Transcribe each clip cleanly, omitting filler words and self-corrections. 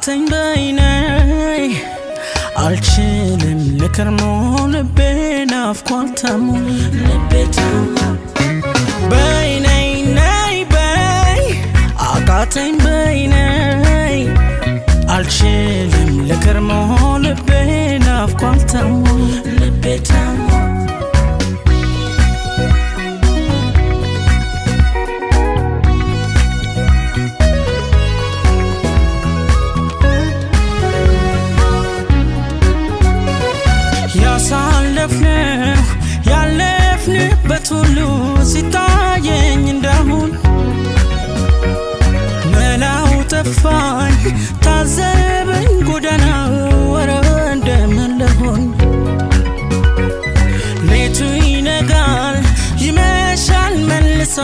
አቃተኝ በይነይ አልችልም ልከርሞ ልቤ ናፍቋል ታሞ ልቤ ታሞ በይነይ ነይ በይ አቃተኝ በይነይ አልችልም ልከርሞ ልቤ ናፍቋል ታሞ ልቤ ታሞ ያለፍንበት ሁሉ ሲታየኝ እንዳሁን መላው ጠፋኝ ታዘበኝ ጎዳናው ወረ እንደምን ልሆን ሌቱ ይነጋል ይመሻል መልሶ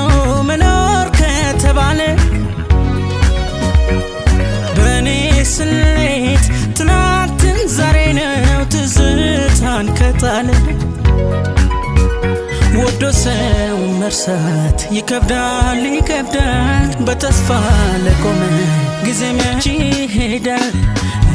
መኖር ከተባለ በኔ ስሌት ትናንትን ዛሬ ነው ትዝታን ከጣለ ወዶ ሰው መርሳት ይከብዳል ይከብዳል በተስፋ ለቆመ ጊዜ መቼ ይሄዳል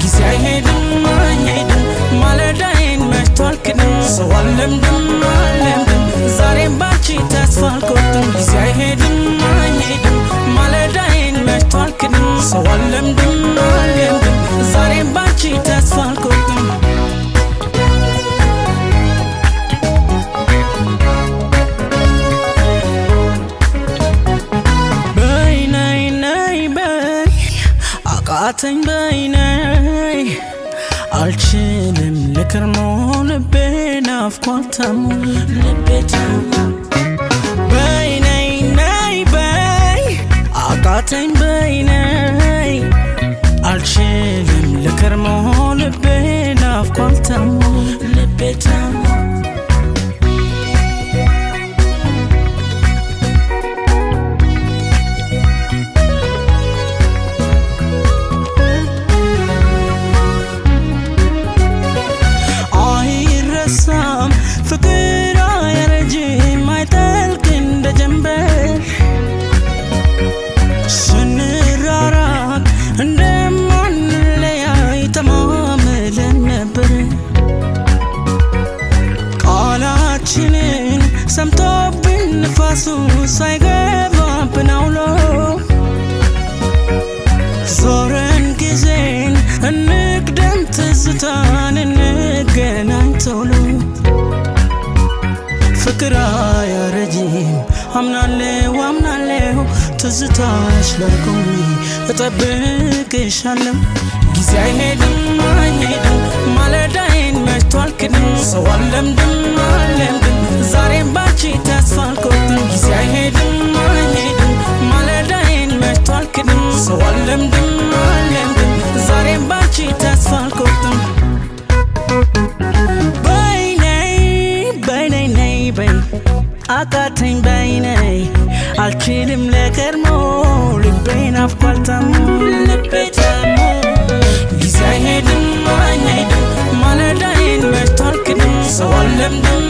ጊዜ አይሄድም አይሄድም ማለዳዬን መሽቷል ክድም ሰው አለምድም አለምድም ዛሬም ባንቺ ተስፋ አልቆርጥም ጊዜ አይሄድም አይሄድም ማለዳዬን መሽቷል ክድም ሰው አለምድም አለምድም ዛሬም ባንቺ ተስፋ አልቆርጥም አቃተኝ በይነይ አልችልም ልከርሞ ልቤ ናፍቋል ታሞ ልቤ ታሞ በይነይ ነይ በይ አቃተኝ በይነይ አልችልም ልከርሞ ልቤ ናፍቋል ታሞ ልቤ ታሞ ፍቅር አያረጅም አይጠልቅ እንደ ጀንበር ስንራራቅ እንደማንለያይ ተማምለን ነበር ቃላችንን ሰምቶብን ንፋሱ ሳይገባብን አውሎ ዞረን ጊዜን እንቅደም ትዝታን እንገናኝ ቶሎ ፍቅር አያረጅም አምናለሁ ትዝታሽ ላይ ቆሜ እጠብቅሻለሁ ጊዜ አይሄድም አይሄድም ማለዳዬን መሽቷል ክድም ሰው አለምድም አለምድም ዛሬም ባንቺ ተስፋ አልቆርጥም ጊዜ አይሄድም አይሄድም ማለዳዬን መሽቷል ክድም ሰው አለምድም አለምድም ዛሬም ባንቺ ተስፋ አልቆርጥም አቃተኝ በይነይ አልችልም ለከርሞ ልቤ ናፍቋል ታሞ ልቤ ታሞ ጊዜ አይሄድም አይሄድም ማለዳዬን መሽቷል ክድም ሰው አለምድም